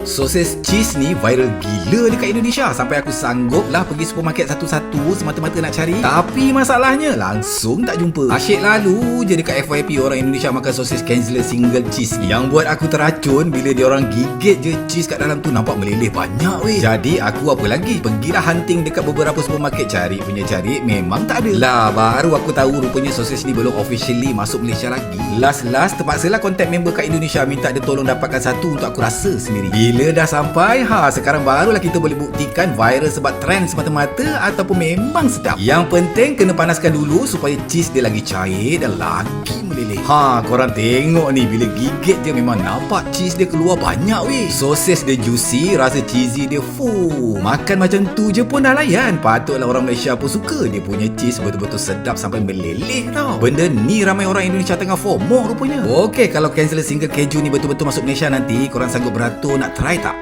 Sosis cheese ni viral gila dekat Indonesia sampai aku sanggup lah pergi supermarket satu-satu semata-mata nak cari. Tapi masalahnya langsung tak jumpa. Asyik lalu je dekat FYP orang Indonesia makan sosis Kienzler single cheese. Yang buat aku teracun bila dia orang gigit je cheese kat dalam tu nampak meleleh banyak weh. Jadi aku apa lagi? Pergilah hunting dekat beberapa supermarket cari memang tak ada. Lah baru aku tahu rupanya sosis ni belum officially masuk Malaysia lagi. Last terpaksalah contact member kat Indonesia minta dia tolong dapatkan satu untuk aku rasa sendiri. Bila dah sampai, sekarang barulah kita boleh buktikan viral sebab trend semata-mata ataupun memang sedap. Yang penting kena panaskan dulu supaya cheese dia lagi cair dan lagi meleleh. Korang tengok ni, bila gigit je memang nampak cheese dia keluar banyak weh. Sosis dia juicy, rasa cheesy dia full. Makan macam tu je pun dah layan. Patutlah orang Malaysia pun suka. Dia punya cheese betul-betul sedap sampai meleleh tau. Benda ni ramai orang Indonesia tengah FOMO rupanya. Okey, kalau Kienzler single keju ni betul-betul masuk Malaysia nanti, korang sanggup beratur nak try tak?